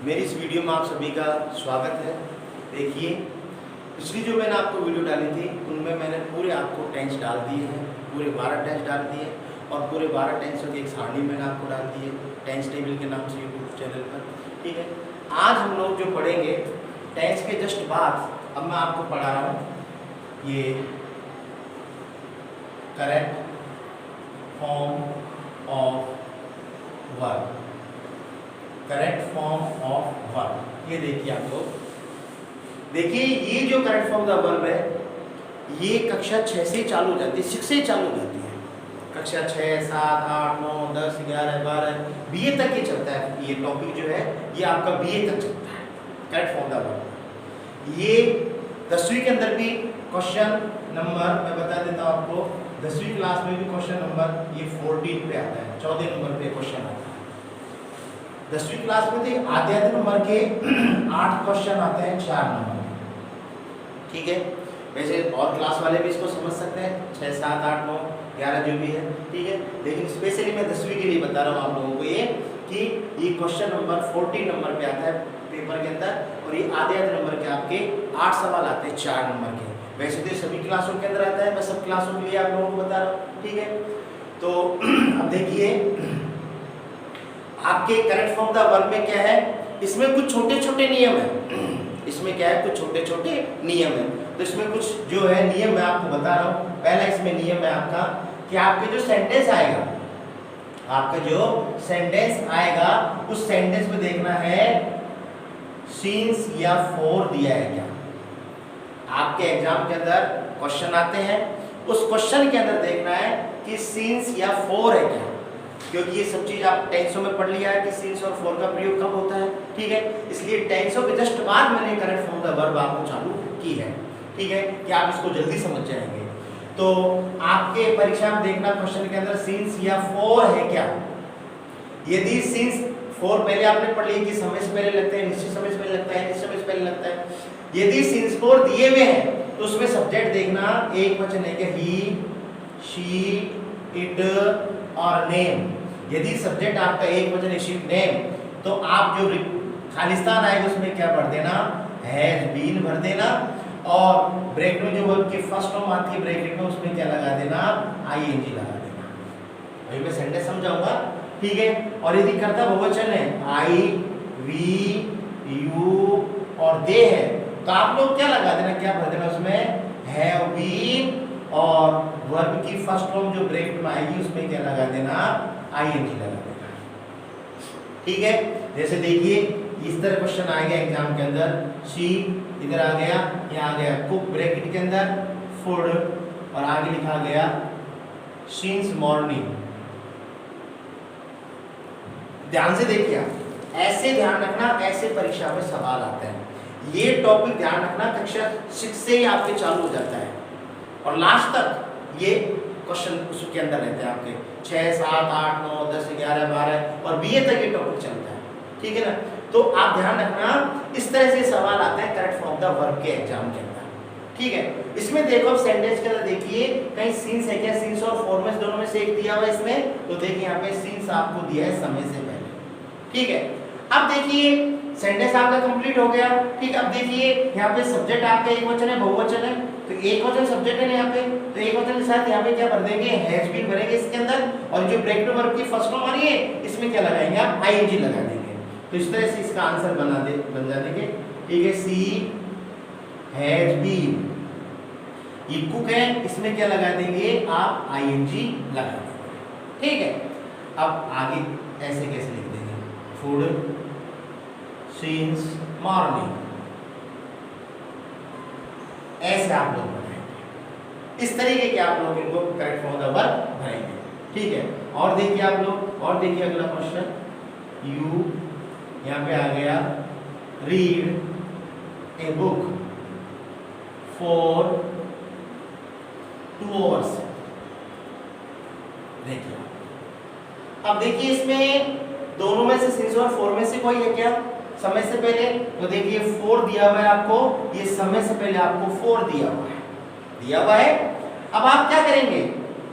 मेरी इस वीडियो में आप सभी का स्वागत है। देखिए, पिछली जो मैंने आपको वीडियो डाली थी उनमें मैंने पूरे आपको टेंस डाल दिए हैं, पूरे 12 टेंस डाल दिए और पूरे 12 टेंसों की एक सारणी मैंने आपको डाल दी है टेंस टेबल के नाम से यूट्यूब चैनल पर। ठीक है, आज हम लोग जो पढ़ेंगे टेंस के जस्ट बाद, अब मैं आपको पढ़ा रहा हूँ ये correct form of verb. Correct form of verb, ये देखिए आप लोग, देखिए ये जो करेक्ट फॉर्म ऑफ वर्ब है ये कक्षा 6 से चालू हो जाती है, 6 से चालू हो जाती है। कक्षा 6, 7, 8, 9, 10, 11, 12 बीए तक ये चलता है। ये टॉपिक जो है ये आपका बीए तक चलता है करेक्ट फॉर्म ऑफ वर्ब। ये 10वीं के अंदर भी क्वेश्चन नंबर मैं बता देता हूँ आपको, 10वीं क्लास में भी क्वेश्चन नंबर ये 14 पे आता है, 14 नंबर पे क्वेश्चन आता है। 10वीं क्लास में तो आधे नंबर के 8 क्वेश्चन आते हैं 4 नंबर के। ठीक है, वैसे और क्लास वाले भी इसको समझ सकते हैं, 6, 7, 8, 9, 11 जो भी है। ठीक है, लेकिन स्पेशली मैं 10वीं के लिए बता रहा हूँ आप लोगों को ये कि ये क्वेश्चन नंबर 14 नंबर पे आता है पेपर के अंदर, और ये आधे नंबर के आपके 8 सवाल आते हैं 4 नंबर के। वैसे तो सभी क्लासों के अंदर आता है, मैं सब क्लासों के लिए आप लोगों को बता रहा हूँ। ठीक है, तो अब देखिए आपके करेक्ट फॉर्म ऑफ वर्ब में क्या है, इसमें कुछ छोटे छोटे नियम है। इसमें क्या है, कुछ छोटे छोटे नियम है। तो इसमें कुछ जो है नियम मैं आपको बता रहा हूँ। पहला इसमें नियम है आपका कि आपके जो सेंटेंस आएगा, आपका जो सेंटेंस आएगा उस सेंटेंस में देखना है सिंस या फॉर दिया है क्या। आपके एग्जाम के अंदर क्वेश्चन आते हैं, उस क्वेश्चन के अंदर देखना है कि सिंस या फॉर है क्या, क्योंकि ये सब चीज आप टेंसों में पढ़ लिया है कि सिंस और फॉर का प्रयोग कब होता है। ठीक है, इसलिए टेंसों के जस्ट बाद मैंने करेक्ट फॉर्म ऑफ वर्ब आपको चालू की है। ठीक है, कि आप इसको जल्दी समझ जाएंगे। तो आपके परीक्षा में देखना क्वेश्चन के अंदर सिंस या फॉर है क्या। यदि सिंस फॉर पहले आपने पढ़ लिया कि समय से पहले लगता है, निश्चित समय से पहले लगता है, निश्चित समय से पहले लगता है। यदि सिंस फॉर दिए हुए हैं तो उसमें सब्जेक्ट देखना एक वचन है कि ही, शी, इट और नेम। यदि सब्जेक्ट आपका एक वचन है, शी, नेम, तो आप जो खालिस्तान आएगा उसमें क्या भर देना, हैज बीन भर देना, और ब्रैकेट में जो वर्ब की फर्स्ट फॉर्म आती है ब्रैकेट में उसमें क्या लगा देना, आईएनजी लगा देना। अभी मैं सेंटेंस समझाऊंगा। ठीक है, और यदि कर्ता बहुवचन है, आई, वी, यू और दे है, तो आप लोग क्या लगा देना, क्या भर देना उसमें, हैव बीन, और वर्ब की फर्स्ट फॉर्म जो ब्रैकेट में आएगी उसमें क्या लगा देना, आईएनजी लगा देना। ठीक है, जैसे देखिए इस तरह क्वेश्चन आएगा एग्जाम के अंदर, शी इधर आ गया, यहाँ आ गया कुक ब्रैकेट के अंदर फूड, और आगे लिखा गया सिंस मॉर्निंग। ध्यान से देखिए आप, ऐसे ध्यान रखना, ऐसे परीक्षा में सवाल आते हैं। ये टॉपिक ध्यान रखना कक्षा 6 से ही आपके चालू हो जाता है और लास्ट तक ये क्वेश्चन उसके अंदर रहते हैं आपके 6, 7, 8, 9, 10, 11, 12 और बीए तक ये टॉपिक चलता है। ठीक है ना, तो आप ध्यान रखना इस तरह से सवाल आता है करेक्ट फॉर्म ऑफ वर्ब के एग्जाम के अंदर। ठीक है, इसमें देखो सेंटेंस के अंदर देखिए कहीं सिंस है क्या, सिंस और फॉर में दोनों में से एक दिया हुआ है इसमें, तो देखिए यहाँ पे सिंस आपको दिया है समय से पहले। ठीक है, अब देखिए सेंटेंस आपका कंप्लीट हो गया। ठीक, अब देखिए यहाँ पे सब्जेक्ट आपका एक वचन है, बहुवचन है, तो एक वचन सब्जेक्ट है यहाँ पे, तो एक वचन के साथ यहाँ पे क्या भर देंगे, हैज बीन भरेंगे इसके अंदर, और जो ब्रैकेट वर्ब की फर्स्ट फॉर्म आ रही है इसमें क्या लगाएंगे आप, आईएनजी लगा देंगे। तो इस तरह से इसका आंसर बन जाएंगे। ठीक है, सी हैज बीन, ये कुक है, इसमें क्या लगा देंगे आप, आईएनजी लगा देंगे। ठीक है, अब आगे ऐसे कैसे लिख देंगे, फूड सिंस मॉर्निंग, ऐसे आप लोग बनाएंगे। इस तरीके के आप लोग इनको करेक्ट फॉर्म ऑफ वर्ब भरेंगे। ठीक है, और देखिए आप लोग, और देखिए अगला क्वेश्चन, यू यहाँ पे आ गया, read a book for 2 hours। देखिए अब देखिए इसमें दोनों में से सिंस और फॉर में से कोई है क्या, समय से पहले, तो देखिए 4 दिया हुआ है आपको, ये समय से पहले आपको 4 दिया हुआ है। अब आप क्या करेंगे,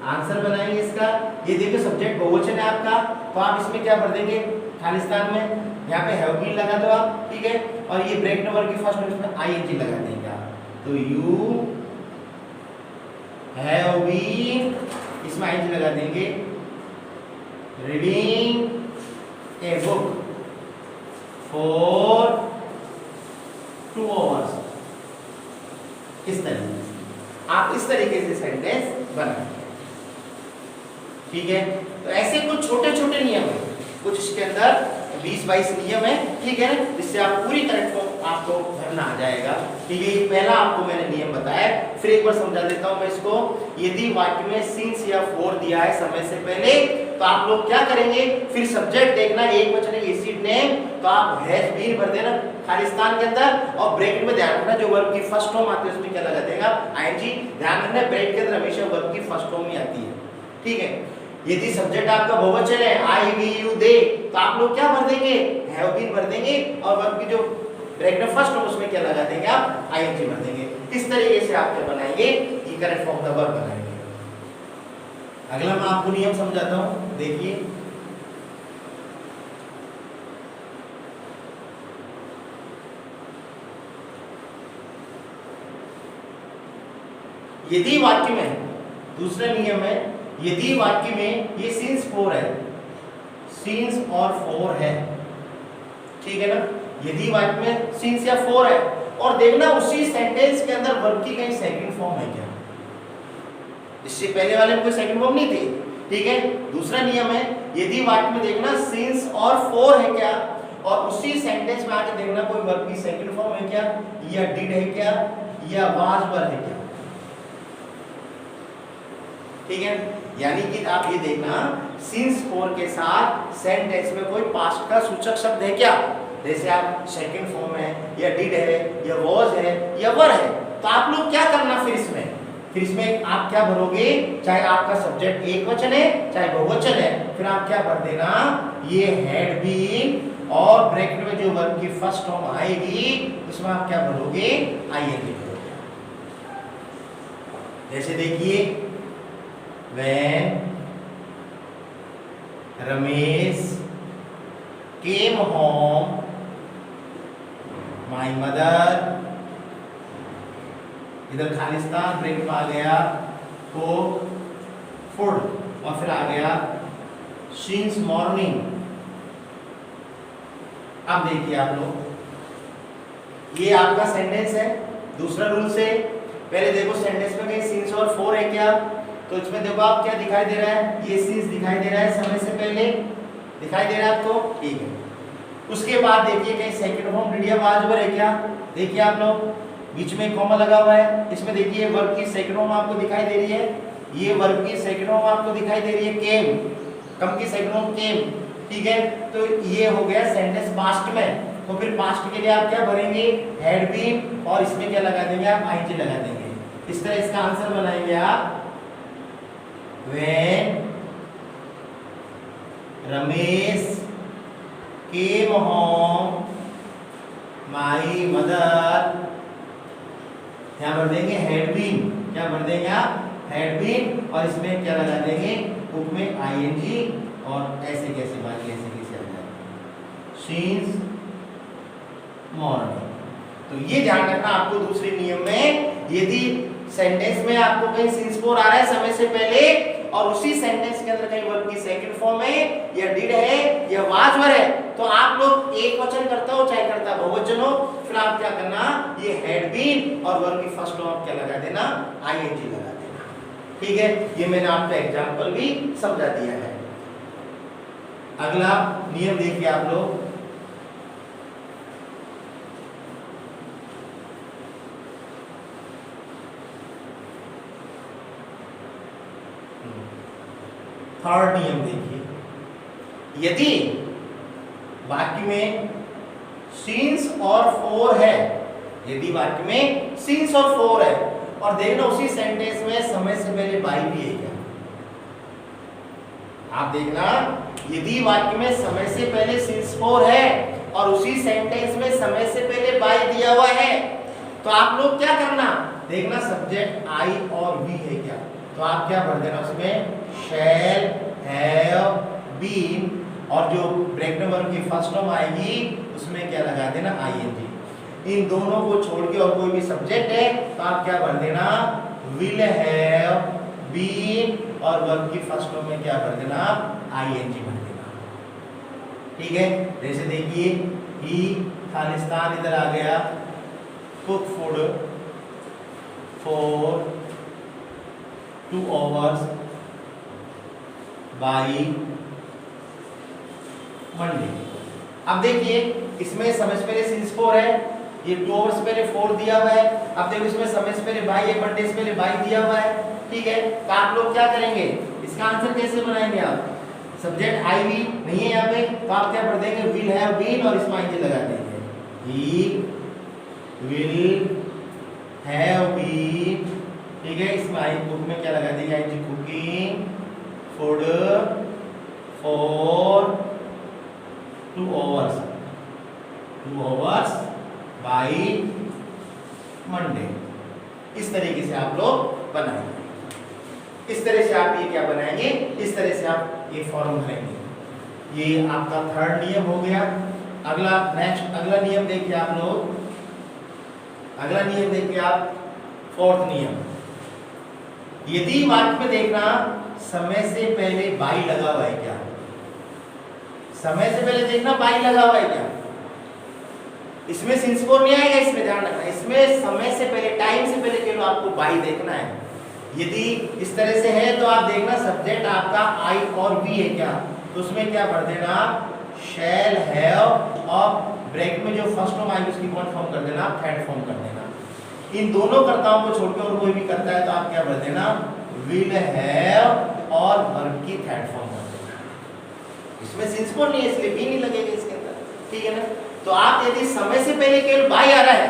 आंसर बनाएंगे इसका। ये देखिए सब्जेक्ट बहुवचन है आपका, तो आप इसमें क्या भर देंगे, खालिस्तान में, यहाँ पे हैव बीन लगा दो आप, ठीक है। और ये ब्रैकेट वर्ब की फर्स्ट में आईएनजी लगा देंगे आप, तो यू हैव बीन, इसमें आईएनजी लगा देंगे, reading a book for 2 hours। इस तरीके से आप इस तरीके से सेंटेंस बनाएंगे, ठीक है। तो ऐसे कुछ छोटे छोटे नियम है, कुछ इसके अंदर 20-22 नियम है, ठीक है ना, जिससे आप पूरी तरह को आपको भरना आ जाएगा, ठीक है। ये पहला आपको मैंने नियम बताया, फिर एक बार समझा देता हूं मैं इसको। यदि वाक्य में सिंस या फॉर दिया है समय से पहले, तो आप लोग क्या करेंगे, फिर सब्जेक्ट देखना एक वचन है एसिड नेम, तो आप हैज बीन भर देना खालिस्तान के अंदर, और ब्रैकेट में ध्यान रखना जो वर्ब की फर्स्ट फॉर्म आती है उसमें क्या लगा देगा, आईएनजी। ध्यान रखना ब्रैकेट के अंदर हमेशा वर्ब की फर्स्ट फॉर्म ही आती है, ठीक है। यदि सब्जेक्ट आपका बहुवचन है आई वी यू दे, तो आप लोग क्या भर देंगे, हैव बीन भर देंगे, और वर्ब की जो ब्रैकेट फर्स्ट फॉर्म उसमें क्या लगा देंगे आप, आईएनजी भर देंगे। इस तरीके से आप क्या बनाएंगे, ये करेक्ट फॉर्म द वर्ब बनाएंगे। अगला मैं आपको नियम समझाता हूं, देखिए। यदि वाक्य में, दूसरा नियम है, यदि वाक्य में ये सिंस 4 है, सिंस और 4 है, ठीक है ना, यदि वाक्य में सिंस या 4 है, और देखना उसी सेंटेंस के अंदर वर्ब की कहीं सेकंड फॉर्म है क्या, इससे पहले वाले में कोई सेकंड फॉर्म नहीं थी, ठीक है। दूसरा नियम है, यदि वाक्य में देखना सिंस और 4 है क्या, और उसी सेंटेंस में आके देखना कोई वर्ब की सेकंड फॉर्म है क्या, या डिड है क्या, या वाज वर है क्या, ठीक है। यानी कि आप ये देखना सिंस 4 के साथ सेंटेंस में कोई पास्ट का सूचक शब्द है क्या, जैसे आप सेकंड फॉर्म है, या डिड है, या वाज है, या वर है, तो आप लोग क्या करना फिर इसमें आप क्या भरोगे, चाहे आपका सब्जेक्ट एक वचन है चाहे बहुवचन है, फिर आप क्या भर देना, ये हैड बीन, और ब्रैकेट में जो वर्ब की फर्स्ट फॉर्म आएगी उसमें आप क्या भरोगे, आईएनजी भरोगे। जैसे देखिए, when Ramesh came home, my mother, इधर खालिस्तान ब्रेक में आ गया को फूड, और फिर आ गया since morning। अब देखिए आप लोग, ये आपका सेंटेंस है, दूसरा रूल से पहले देखो सेंटेंस में कहीं सिंस और 4 है क्या, तो इसमें देखो आप क्या दिखाई दे रहा है, ये सिंस दिखाई दे रहा है, समय से पहले दिखाई दे रहा है आपको, ठीक है। उसके बाद देखिए कहीं सेकंड फॉर्म डिड या वाज वर है क्या, देखिए आप लोग बीच में कॉमा लगा हुआ है, इसमें देखिए वर्ब की सेकंड फॉर्म आपको दिखाई दे रही है, ये वर्ब की सेकंड फॉर्म आपको दिखाई दे रही है केम, कम की सेकंड फॉर्म केम, ठीक है। तो ये हो गया सेंटेंस पास्ट में, तो फिर पास्ट के लिए आप क्या भरेंगे, हैड बीन, और इसमें क्या लगा देंगे आप, आईएनजी लगा देंगे। इस तरह इसका आंसर बनाएंगे आप, when Ramesh came home, my mother, क्या भर देंगे, हैड बीन, क्या भर देंगे आप, हैड बीन, और इसमें क्या लगा देंगे, बुक में आईएनजी, और ऐसे कैसे बाकी ऐसे कैसे आ जाएगा, since morning। तो ये ध्यान रखना आपको दूसरे नियम में, यदि सेंटेंस में आपको कहीं सिंस 4 आ रहा है समय से पहले, और उसी सेंटेंस के अंदर कहीं वर्ब की सेकंड फॉर्म है, या डिड है, या वाज वर है, तो आप लोग एक वचन करता हो चाहे करता बहुवचन हो, फिर आप क्या करना, ये हैड बीन और वर्ब की फर्स्ट फॉर्म क्या लगा देना, आईएनजी लगा देना, ठीक है। ये मैंने आपको एग्जांपल भी समझा दिया है। अगला नियम देखिए आप लोग, थर्ड नियम देखिए, यदि वाक्य में सिंस और 4 है, यदि वाक्य में सिंस और 4 है, और देखना उसी सेंटेंस में समय से पहले बाई भी है क्या, आप देखना यदि वाक्य में समय से पहले सिंस 4 है और उसी सेंटेंस में समय से पहले बाई दिया हुआ है, तो आप लोग क्या करना, देखना सब्जेक्ट आई और वी है क्या, तो आप क्या भर देना उसमें, शैल हैव बीन, और जो ब्रैकेट वर्ब की फर्स्ट फॉर्म आएगी उसमें क्या लगा देना, आईएनजी। इन दोनों को छोड़ के और कोई भी सब्जेक्ट है तो आप क्या भर देना, विल हैव बीन, और वर्ब की फर्स्ट फॉर्म में क्या भर देना, आईएनजी भर देना। ठीक है, जैसे देखिए ही खालिस्तान इधर आ गया, cook food for 2 hours by Monday. अब देखिए इसमें समय से पहले सिंस 4 है, ये 2 hours पहले 4 दिया हुआ है। अब देखो इसमें समय से पहले बाई है, मंडे से पहले बाई दिया हुआ है। ठीक है, तो आप लोग क्या करेंगे, इसका आंसर कैसे बनाएंगे आप, सब्जेक्ट आई वी नहीं है यहाँ पे तो आप क्या भर देंगे, विल हैव बीन और इसमें आईएनजी लगा देंगे, ही विल हैव बीन। ठीक है, इसमें आई बुक में क्या लगा देंगे, ING, cooking food for 2 hours by Monday. इस तरीके से आप लोग बनाएंगे, इस तरह से आप ये क्या बनाएंगे, इस तरह से आप ये फॉर्म भरेंगे। ये आपका थर्ड नियम हो गया। अगला नियम देखिए आप लोग, अगला नियम देखिए आप, फोर्थ नियम। यदि वाक्य में देखना समय से पहले बाई लगा हुआ है क्या, समय से पहले देखना बाई लगा हुआ है क्या, इसमें सिंस 4 नहीं आएगा, इसमें ध्यान रखना, इसमें समय से पहले, टाइम से पहले केवल आपको बाई देखना है। यदि इस तरह से है तो आप देखना सब्जेक्ट आपका आई और बी है क्या, तो उसमें क्या भर देना, शैल हैव, और ब्रैकेट में जो फर्स्ट फॉर्म आएगी उसकी कौन फॉर्म कर देना, थर्ड फॉर्म कर देना। इन दोनों कर्ताओं को छोड़कर और कोई भी करता है तो आप क्या भर देना, विल हैव और वर्ब की थर्ड फॉर्म कर देना। इसमें सिंस 4 नहीं है इसलिए भी नहीं लगेगा इसके अंदर। ठीक है ना, तो आप यदि समय से पहले केवल बाई आ रहा है,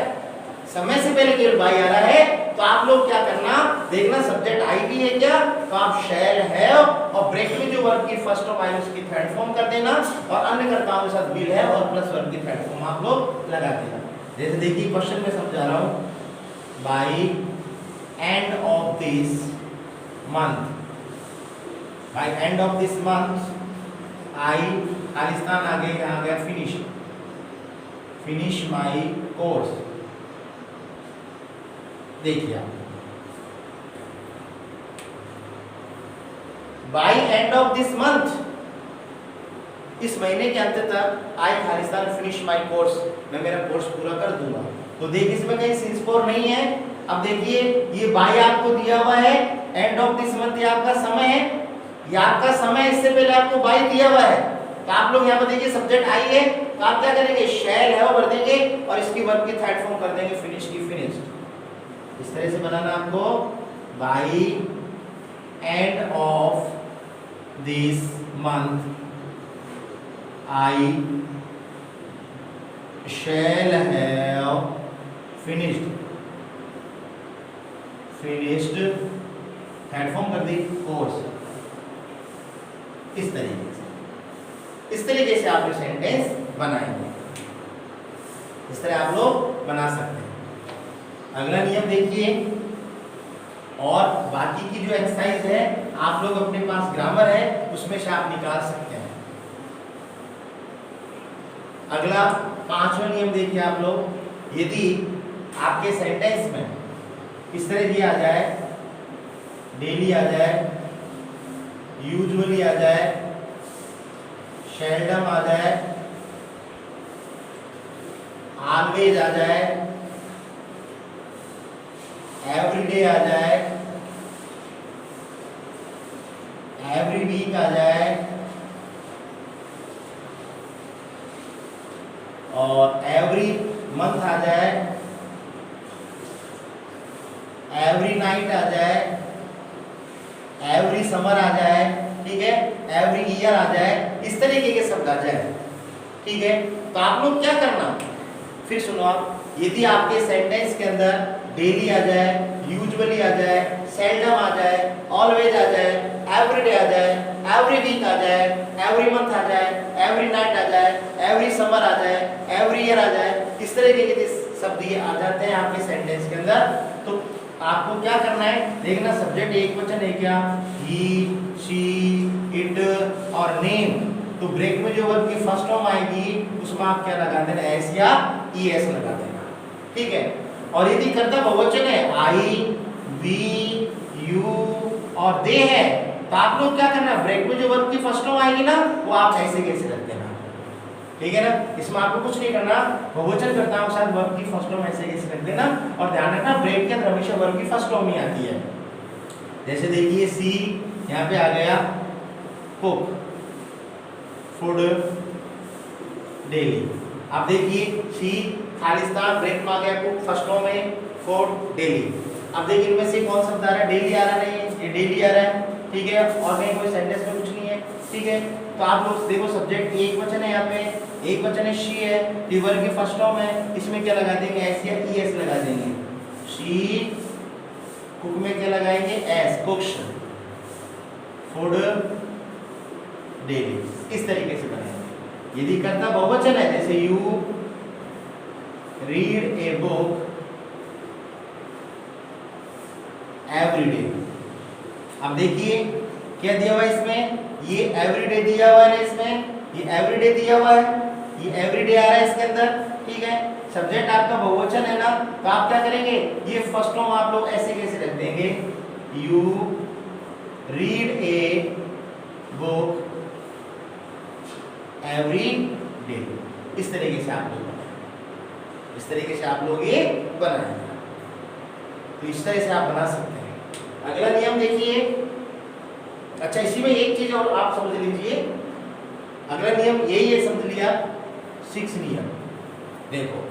समय से पहले केवल बाई आ रहा है तो आप लोग क्या करना, देखना सब्जेक्ट आई भी है क्या, तो आप शैल हैव और ब्रैकेट में जो वर्ब की फर्स्ट फॉर्म आई उसकी थर्ड फॉर्म कर देना, और अन्य कर्ताओं के साथ विल है और प्लस वर्ब की थर्ड फॉर्म आप लोग लगा देना। जैसे देखिए क्वेश्चन में समझा रहा हूं, by end of this month, by end of this month I, खालिस्तान आ गया, यहाँ गया फिनिश माई कोर्स। देखिए आप, by end of this month, इस महीने के अंत तक आई खालिस्तान फिनिश माई कोर्स, मैं मेरा कोर्स पूरा कर दूंगा। तो देखिए इसमें कहीं सिंस 4 नहीं है। अब देखिए ये बाई आपको दिया हुआ है, एंड ऑफ दिस मंथ ये आपका समय है, ये आपका समय, इससे पहले आपको बाई दिया हुआ है, तो आप लोग यहाँ पर देखिए सब्जेक्ट आई है तो आप क्या करेंगे, शैल है भर देंगे और इसकी वर्ब की थर्ड फॉर्म कर देंगे, फिनिश की फिनिश्ड। इस तरह से बनाना आपको, by end of this month I shall have finished third form कर दी, कोर्स। इस तरीके से आप सेंटेंस बनाएंगे, इस तरह आप लोग बना सकते हैं। अगला नियम देखिए, और बाकी की जो एक्सरसाइज है आप लोग अपने पास ग्रामर है उसमें से आप निकाल सकते हैं। अगला 5वां नियम देखिए आप लोग, यदि आपके सेंटेंस में इस तरह दिया आ जाए, डेली आ जाए, यूजुअली आ जाए, शेल्डम आ जाए, ऑलवेज आ जाए, एवरीडे आ जाए, एवरी वीक आ जाए, और एवरी मंथ आ जाए, एवरी नाइट आ जाए, एवरी समर आ जाए, ठीक है, एवरी ईयर आ जाए, इस तरीके के शब्द आ जाए। ठीक है, तो आप लोग क्या करना, फिर सुनो आप, यदि आपके सेंटेंस के अंदर डेली आ जाए, यूजुअली आ जाए, सेल्डम आ जाए, ऑलवेज आ जाए, एवरीडे आ जाए, एवरी वीक आ जाए, एवरी मंथ आ जाए, एवरी नाइट आ जाए, एवरी समर आ जाए, एवरी ईयर आ जाए, इस तरीके के शब्द ये आ जाते हैं आपके सेंटेंस के अंदर, तो आपको क्या करना है, देखना सब्जेक्ट एक वचन है क्या, ही, शी, इट और नेम, तो ब्रेक में जो वर्ब की फर्स्ट फॉर्म आएगी उसमें आप क्या लगा देना, एस या ईएस लगा देना, ठीक है। और यदि कर्ता बहुवचन है, आई, वी, यू और दे है, तो आप लोग क्या करना, ब्रेक में जो वर्ब की फर्स्ट फॉर्म आएगी ना वो आप ऐसे कैसे रख देना, ठीक है ना। इसमें आपको कुछ नहीं करना, बहुवचन कर्ताओं के साथ वर्ब की फर्स्ट फॉर्म ऐसे कैसे रख देना। और ध्यान रखना ब्रेक के अंदर हमेशा वर्ब की फर्स्ट फॉर्म ही आती है। जैसे देखिए सी यहाँ पे आ गया कुक, फूड, डेली। अब देखिए सी खालिस्तान, ब्रेक में आ गया कुक, फर्स्ट फॉर्म में फूड, डेली। अब देखिए इनमें से कौन सा बता रहा है, डेली आ रहा नहीं, ये डेली आ रहा है, ठीक है। और कहीं कोई सेंटेंस में कुछ नहीं है, ठीक है। तो आप लोग देखो सब्जेक्ट एक वचन है, यहाँ पे एक वचन है, शी है, वर्ब की फर्स्ट फॉर्म है, इसमें क्या लगा देंगे, एस या ईएस लगा देंगे। शी, कुक में क्या लगाएंगे, एस, कुक्स, फूड, डेली, इस तरीके से बनाएंगे। यदि कर्ता बहुवचन है, जैसे you read a book every day. अब देखिए क्या दिया हुआ है इसमें, ये एवरीडे दिया हुआ है ना, इसमें ये एवरीडे दिया हुआ है, ये एवरीडे आ रहा है इसके अंदर, ठीक है। सब्जेक्ट आपका बहुवचन है ना, तो आप क्या करेंगे, ये फर्स्ट फॉर्म आप लोग ऐसे कैसे रख देंगे, you read a book every day. इस तरीके से आप लोग बनाएं, इस तरीके से आप लोग ये बनाएंगे, तो इस तरह से आप बना सकते हैं। अगला नियम देखिए, अच्छा इसी में एक चीज और आप समझ लीजिए, अगला नियम यही है, समझ लिया, 6 नियम। देखो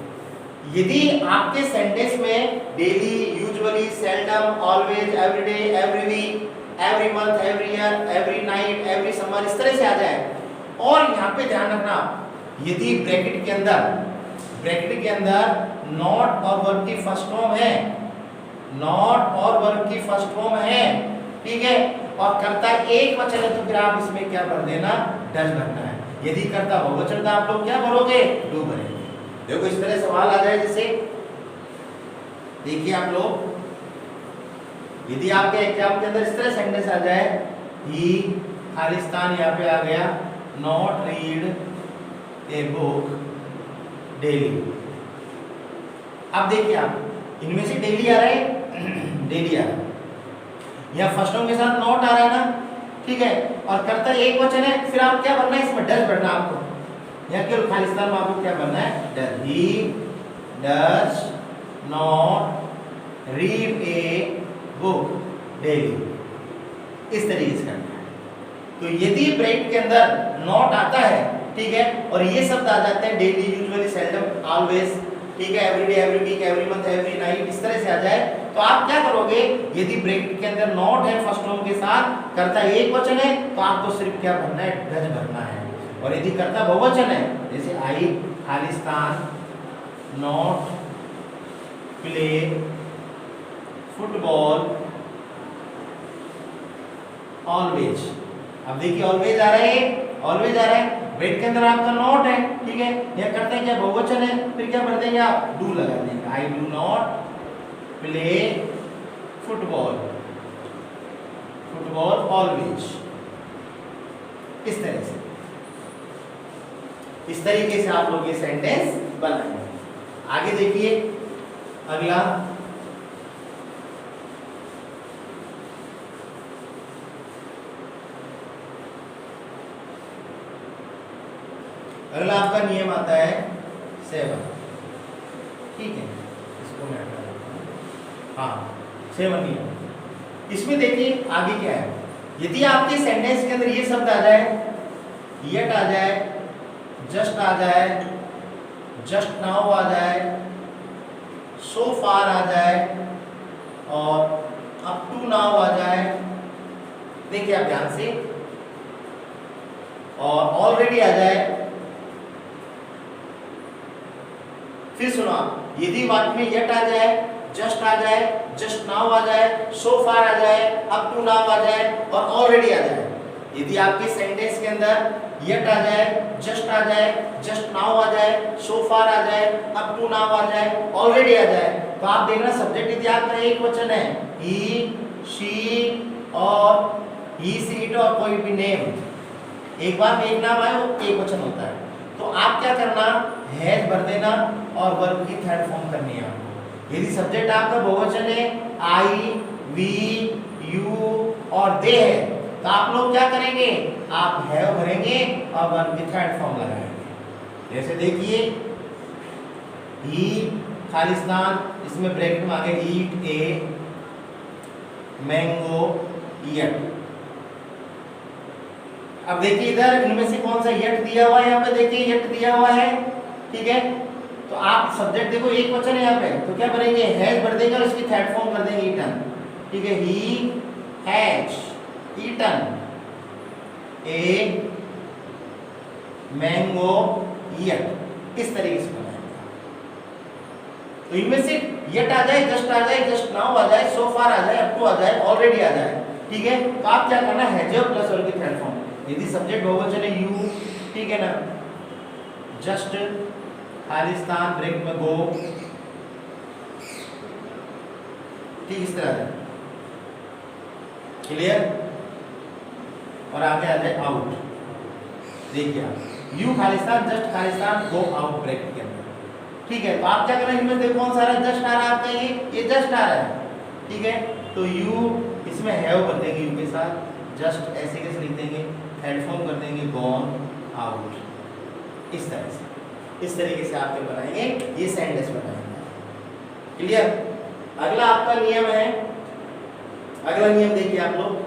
यदि आपके सेंटेंस में daily, usually, seldom, always, everyday, every week, every month, every year, every night, every summer, इस तरह से आ जाए, और यहाँ पे ध्यान रखना यदि ब्रैकेट के अंदर नॉट और वर्ब की फर्स्ट फॉर्म है, नॉट और वर्ब की फर्स्ट फॉर्म है, ठीक है, और कर्ता एक वचन है, तो फिर आप इसमें क्या भर देना, डज भरना है। यदि कर्ता बहुवचन था आप लोग क्या भरोगे, डू भरेंगे। देखो इस तरह सवाल आ जाए, जैसे देखिए आप लोग, यदि आपके एग्जाम के अंदर इस तरह सेंटेंस आ जाए, ही खालिस्तान, यहाँ पे आ गया not read a book daily. अब देखिए आप इनमें से डेली आ रहा है, डेली आ रहा है, यहाँ फर्स्ट फॉर्म के साथ नॉट आ रहा है ना, ठीक है, और कर्ता एक वचन है, फिर आप क्या भरना है, इसमें डज भरना आपको। यहाँ केवल खालिस्तान में आपको क्या भरना है, does, he does not read a book daily, इस तरीके से करना है। तो यदि ब्रैकेट के अंदर नॉट आता है, ठीक है, और ये शब्द आ जाते हैं डेली, यूजुअली, सेल्डम, ऑलवेज, ठीक है, everyday, every week, every month, every night, इस तरह से आ जाए, तो आप क्या करोगे, यदि ब्रैकेट के अंदर नॉट है फर्स्ट फॉर्म के साथ, कर्ता एक वचन है, तो आपको सिर्फ क्या भरना है, डज भरना है। और यदि कर्ता बहुवचन है, जैसे आई खालिस्तान नॉट प्ले फुटबॉल ऑलवेज। अब देखिए ऑलवेज आ रहा है, ऑलवेज आ रहा है, ब्रैकेट के अंदर आपका नॉट है, ठीक है, यह करते हैं क्या, बहुवचन है, फिर क्या भर देंगे आप, डू लगा देंगे, I do not play football, football always, इस तरह से, इस तरीके से आप लोग ये सेंटेंस बनाएंगे। आगे देखिए अगला, अगला आपका नियम आता है 7, ठीक है, इसको मैं हटा देता हूं, हाँ 7 नियम। इसमें देखिए आगे क्या है, यदि आपके सेंटेंस के अंदर ये शब्द आ जाए, येट आ जाए, जस्ट आ जाए, जस्ट नाउ आ जाए, सो फार आ जाए, और अप टू नाउ आ जाए, देखिए आप ध्यान से, और ऑलरेडी आ जाए, फिर सुना, यदि वाक्य में येट आ जाए, जस्ट आ जाए, जस्ट नाउ आ जाए, सो फार आ जाए, अप टू नाउ आ जाए, और ऑलरेडी आ जाए, यदि आपके सेंटेंस के अंदर येट आ जाए, जस्ट आ जाए, जस्ट नाउ आ जाए, सो फार आ जाए, अप टू नाउ आ जाए, ऑलरेडी आ जाए, तो आप देखना सब्जेक्ट यदि आपका एक वचन है, ही, शी, और ही, सी, इट, और कोई भी नेम, एक बार में एक नाम आए वो एक वचन होता है। तो आप क्या करना, हैज भर देना और वर्ब की थर्ड फॉर्म करनी है आपको। यदि सब्जेक्ट आपका बहुवचन है, आई, वी, यू और दे है, तो आप लोग क्या करेंगे, आप हैव भरेंगे और वर्ब की थर्ड फॉर्म लगाएंगे। जैसे देखिए, ही खालिस्तान, इसमें ब्रैकेट में आगे ईट, ए मैंगो, यट। अब देखिए इधर इनमें से कौन सा यट दिया हुआ है, यहाँ पे देखिए यट दिया हुआ है, ठीक है। तो आप सब्जेक्ट देखो एक वचन है यहाँ पे, तो क्या करेंगे, हैज भर देंगे और इसकी थर्ड फॉर्म कर देंगे ईटन, ठीक है। He has eaten a mango yet, इस तरीके से बनाएंगे। तो इनमें से यट आ जाए, जस्ट आ जाए, जस्ट नाउ आ जाए, सो फार आ जाए, अप टू आ जाए, ऑलरेडी आ जाए, ठीक है। तो आप क्या करना है, हैज प्लस वर्ब की थर्ड फॉर्म। यदि सब्जेक्ट बहुवचन है यू, ठीक है ना, जस्ट खालिस्तान ब्रेक में गो, ठीक, इस तरह है, क्लियर। और आगे आ जाए आउट, देखिए आप you Khalistan, just Khalistan, go out break के अंदर, ठीक है। तो आप क्या करेंगे, इनमें देखो कौन सा आ रहा है, जस्ट आ रहा है आपका, ये जस्ट आ रहा है, ठीक है। तो यू इसमें हैव कर देंगे, यू के साथ जस्ट ऐसे कैसे लिख देंगे, थर्ड फॉर्म कर देंगे गॉन आउट, इस तरह से, इस तरीके से आप क्या बनाएंगे, ये सेंटेंस बनाएंगे, क्लियर। अगला आपका नियम है, अगला नियम देखिए आप लोग,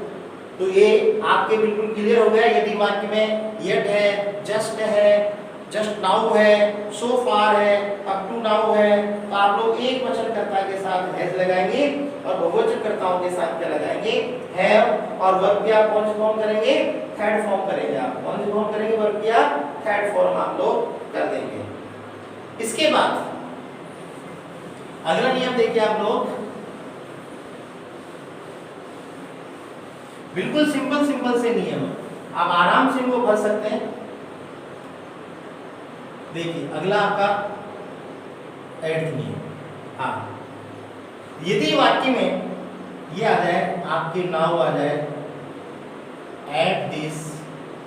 तो ये आपके बिल्कुल क्लियर हो गया। यदि वाक्य में येट है, जस्ट नाउ है, सो फार है, अप टू नाउ है, तो आप लोग एक वचनकर्ता के साथ हैज लगाएंगे और बहुवचनकर्ताओं के साथ क्या लगाएंगे, हैव, और वर्ब की आप कौन सी फॉर्म करेंगे, थर्ड फॉर्म करेंगे। आप कौन सी फॉर्म करेंगे, वर्ब की आप थर्ड फॉर्म आप लोग कर देंगे। इसके बाद अगला नियम देखिए आप लोग, बिल्कुल सिंपल से नियम, आप आराम से इनको भर सकते हैं। देखिए अगला आपका एड नियम, हाँ, यदि वाक्य में ये आ जाए, आपके नाउ आ जाए, एट दिस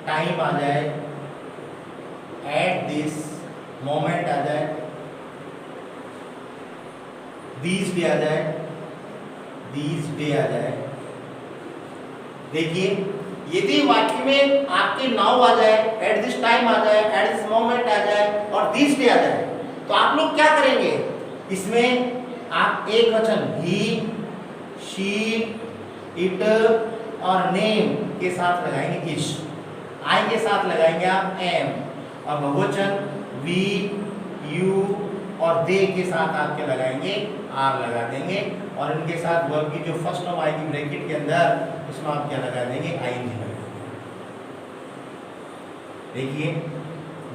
टाइम आ जाए, एट दिस मोमेंट आ जाए, दीस डे आ जाए, दीस डे आ जाए। देखिए यदि वाक्य में आपके नाउ आ जाए, एट दिस टाइम आ जाए, एट दिस मोमेंट आ जाए और दिस डे आ जाए, तो आप लोग क्या करेंगे, इसमें आप एक वचन ही, शी, इट और नेम के साथ लगाएंगे इश, आई के साथ लगाएंगे आप एम, और बहुवचन वी, यू और दे के साथ आप क्या लगाएंगे, आर लगा देंगे, और इनके साथ वर्ब की जो फर्स्ट फॉर्म आएगी ब्रैकेट के अंदर, उसमें आप क्या लगा देंगे, आईएनजी लगा देंगे। देखिए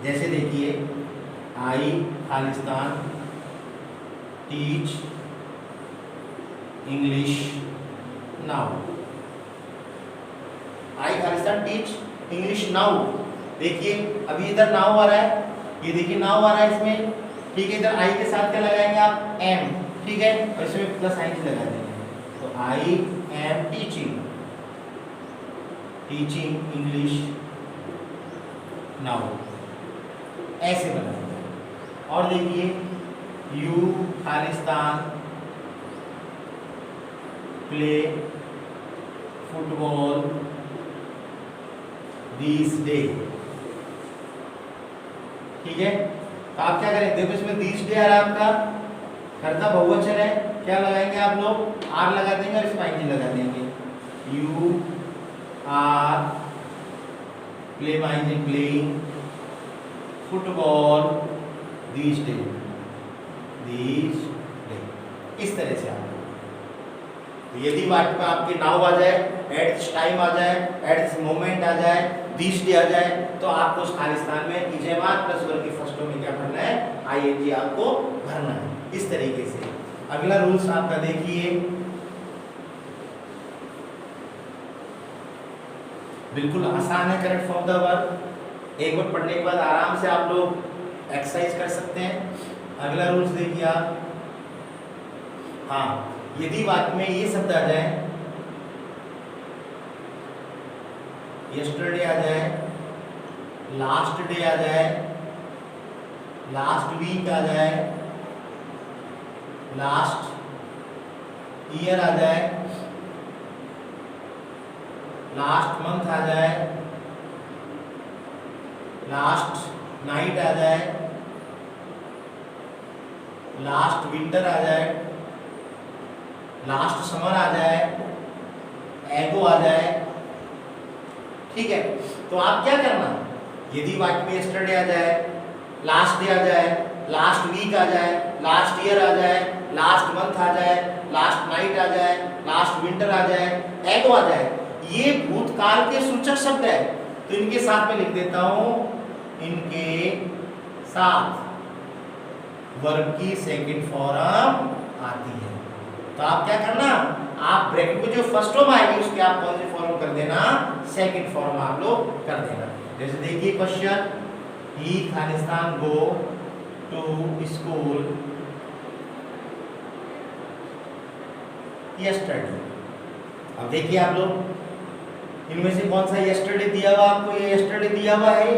जैसे देखिए, आई खालिस्तान टीच इंग्लिश नाउ, आई खालिस्तान टीच इंग्लिश नाउ। देखिए अभी इधर नाउ आ रहा है, ये देखिए नाउ आ रहा है इसमें, ठीक है। इधर आई के साथ क्या लगाएंगे आप, एम, ठीक है, और इसमें प्लस आई लगा देंगे, तो I am teaching English now, ऐसे बनाएंगे। और देखिए you Khalistan play football this day, ठीक है। तो आप क्या करेंगे, देखो इसमें दिस डे आ रहा है आपका, कर्ता बहुवचन है, क्या लगाएंगे आप लोग, आर लगा देंगे और इसमें आईएनजी लगा देंगे, यू आर प्ले माइंजी प्लेइंग फुटबॉल दिस डे, इस तरह से आप, तो यदि वाक्य में आपके नाउ आ जाए, एट दिस टाइम आ जाए, एट दिस मोमेंट आ जाए, दिस डे आ जाए, तो आपको उस खालिस्तान में इजेमात प्लस वर्ब की फर्स्ट में क्या भरना है, आईएनजी आपको भरना है, इस तरीके से। अगला रूल्स आपका देखिए, बिल्कुल आसान है, करेक्ट फॉर्म द वर्ब, एक बार पढ़ने के बाद आराम से आप लोग एक्सरसाइज कर सकते हैं। अगला रूल्स देखिए आप, हाँ, यदि वाक्य में ये शब्द आ जाए, यस्टरडे आ जाए, लास्ट डे आ जाए, लास्ट वीक आ जाए, लास्ट ईयर आ जाए, लास्ट मंथ आ जाए, लास्ट नाइट आ जाए, लास्ट विंटर आ जाए, लास्ट समर आ जाए, एगो आ जाए। ठीक है, तो आप क्या करना, यदि वाक्य में यस्टरडे आ जाए, लास्ट डे आ जाए, लास्ट वीक आ जाए, लास्ट ईयर आ जाए, लास्ट मंथ आ जाए, लास्ट नाइट आ जाए, लास्ट विंटर आ जाए, एगो आ जाए, ये भूतकाल के सूचक शब्द है। तो इनके साथ में लिख देता हूं, इनके साथ वर्ब की सेकंड फॉर्म आती है। तो आप क्या करना, आप ब्रैकेट में जो फर्स्ट फॉर्म आएगी उसके आप कौन सी फॉर्म कर देना, सेकंड फॉर्म आप लोग कर देना। जैसे देखिए question, he Khalistan go to school yesterday. अब देखिए आप लोग, इनमें से कौन सा यस्टरडे दिया हुआ आपको, ये यस्टरडे दिया हुआ है।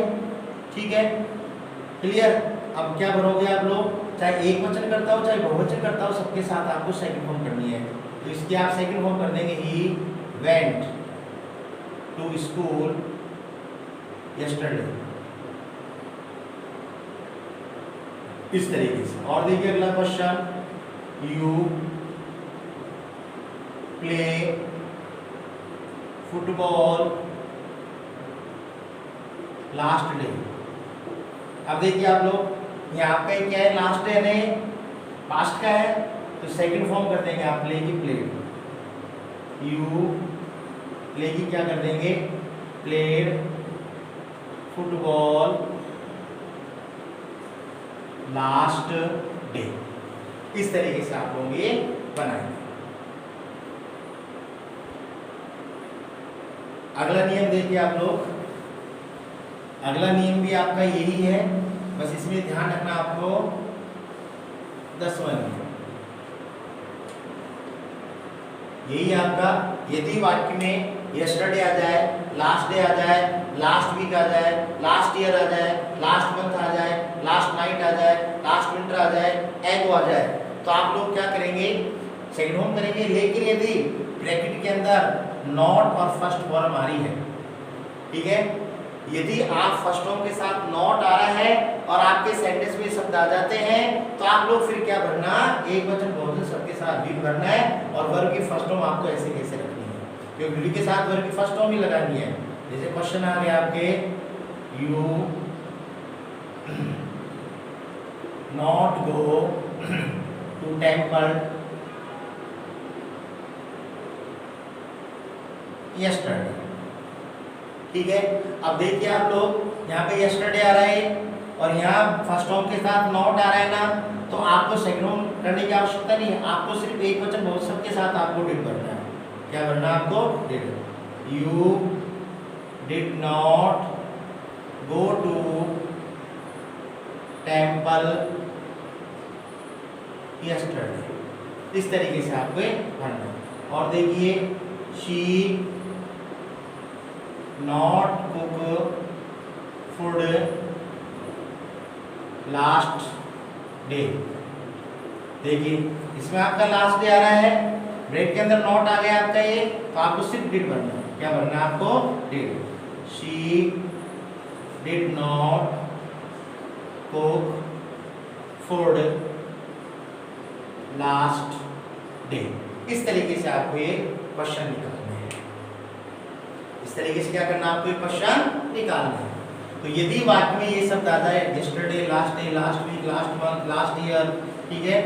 ठीक है, क्लियर। अब क्या भरोगे आप लोग, चाहे एक वचन करता हो चाहे बहुवचन करता हो, सबके साथ आपको सेकंड फॉर्म करनी है। तो इसके आप सेकंड फॉर्म कर देंगे, he went to school yesterday, इस तरीके से। और देखिए अगला question, you play football last day. अब देखिए आप लोग, यहाँ आपका क्या है, लास्ट डे नहीं पास्ट का है, तो सेकंड फॉर्म कर देंगे आप, प्ले की प्लेड, यू प्ले की क्या कर देंगे, प्लेड फुटबॉल लास्ट डे। इस तरीके से आप लोग ये बनाएंगे। अगला नियम देखिए आप लोग, अगला नियम भी आपका यही है, बस इसमें ध्यान रखना आपको 10वां नियम यही आपका, यदि वाक्य में यस्टरडे आ जाए, लास्ट डे आ जाए, लास्ट वीक आ जाए, लास्ट ईयर आ जाए, लास्ट मंथ आ जाए, लास्ट नाइट आ जाए, लास्ट विंटर आ जाए, एगो आ जाए, तो आप लोग क्या करेंगे, सेकंड होम करेंगे। लेकिन यदि ब्रैकेट के अंदर नॉट और फर्स्ट फॉर्म आ रही है, ठीक है, यदि आप फर्स्ट फॉर्म के साथ नॉट आ रहा है और आपके सेंटेंस में शब्द आ जाते हैं, तो आप लोग फिर क्या भरना, एक वचन बहुवचन सबके साथ भी भरना है, और वर्ब की फर्स्ट फॉर्म आपको ऐसे कैसे रखनी है, क्योंकि वी के साथ वर्ब की फर्स्ट फॉर्म ही लगानी है। जैसे क्वेश्चन आ गया आपके, you not go to temple yesterday. ठीक है, अब देखिए आप लोग, यहाँ पे यस्टरडे आ रहा है और यहाँ फर्स्ट फॉर्म के साथ नॉट आ रहा है ना, तो आपको सेकंड फॉर्म करने की आवश्यकता नहीं है, आपको सिर्फ एक वचन बहुवचन के साथ आपको डिड भरना है। क्या भरना है आपको, did. You did not go to temple yesterday, इस तरीके से आपको भरना है। और देखिए, she not cook food last day. देखिए इसमें आपका लास्ट डे आ रहा है, ब्रेक के अंदर नॉट आ गया आपका ये, तो आपको सिर्फ डिड भरना है। क्या भरना है आपको, did. She did not cook food last day. इस तरीके से आपको ये क्वेश्चन निकालना है, इस तरीके से क्या करना है, आपको ये क्वेश्चन निकालना है। तो यदि वाक्य में ये शब्द आ जाए, yesterday, last day, last week, last month, last year, ठीक है,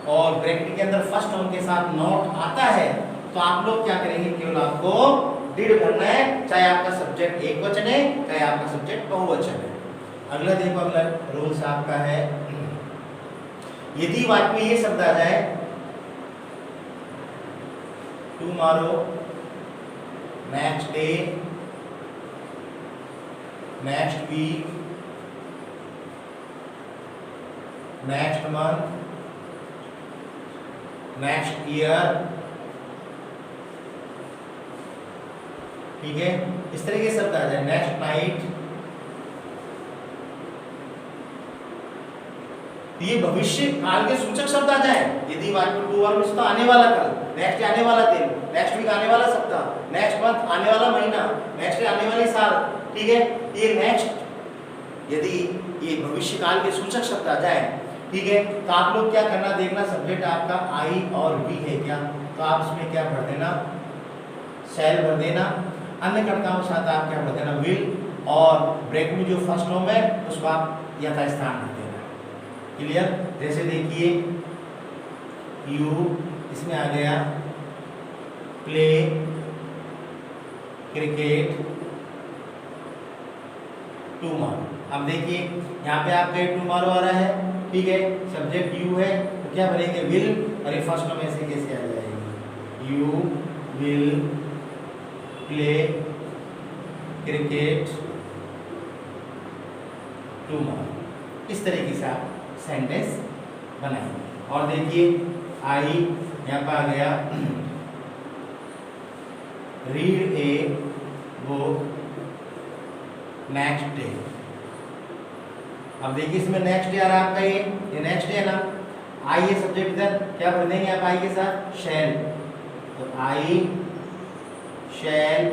और ब्रैकेट के अंदर फर्स्ट फॉर्म के साथ नॉट आता है, तो आप लोग क्या करेंगे, केवल आपको डिड भरना है, चाहे आपका सब्जेक्ट एक वचन है, चाहे आपका सब्जेक्ट बहुवचन है। अगला देखो, अगला रूल्स आपका है, यदि वाक्य में ये शब्द आ जाए, tomorrow, next day, next week, next month, next year, ठीक है, इस तरह के शब्द आ जाए, नेक्स्ट नाइट, तो ये भविष्य काल के सूचक शब्द आ जाए। यदि वाक्य टू वर्ब तो आने वाला कल, नेक्स्ट आने वाला दिन, नेक्स्ट वीक आने वाला सप्ताह, नेक्स्ट मंथ आने वाला महीना, नेक्स्ट आने वाली साल, ठीक है। ये नेक्स्ट यदि ये भविष्य काल के सूचक शब्द आ जाए, ठीक है, तो आप लोग क्या करना, देखना सब्जेक्ट आपका आई और वी है क्या, तो आप इसमें क्या भर देना, शैल भर देना, अन्य कर्ताओं के साथ आप क्या भर देना, विल, और ब्रेक में जो फर्स्ट फॉर्म है उसको आप यथास्थान भर देना। क्लियर? जैसे देखिए यू, इसमें आ गया प्ले क्रिकेट टुमारो। अब देखिए यहाँ पे आपका टुमारो आ रहा है, ठीक है, सब्जेक्ट यू है, तो क्या भरेंगे, विल, और ये फर्स्ट फॉर्म ऐसे कैसे आ जाएगी, you will play cricket tomorrow. इस तरीके से आप सेंटेंस बनाएंगे। और देखिए आई यहाँ पर आ गया read a book next day. अब देखिए इसमें नेक्स्ट डे आ रहा है आपका, ये नेक्स्ट डे है ना, आई ये सब्जेक्ट इधर क्या भर देंगे आप आई के साथ, शैल, तो I shall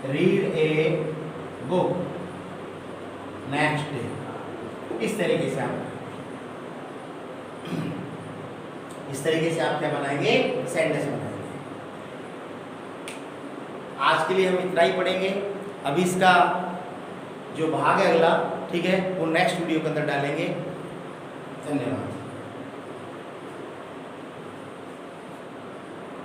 read a book next day. इस तरीके से आप क्या बनाएंगे, सेंटेंस बनाएंगे। आज के लिए हम इतना ही पढ़ेंगे। अभी इसका जो भाग है अगला, ठीक है, वो नेक्स्ट वीडियो के अंदर डालेंगे। धन्यवाद।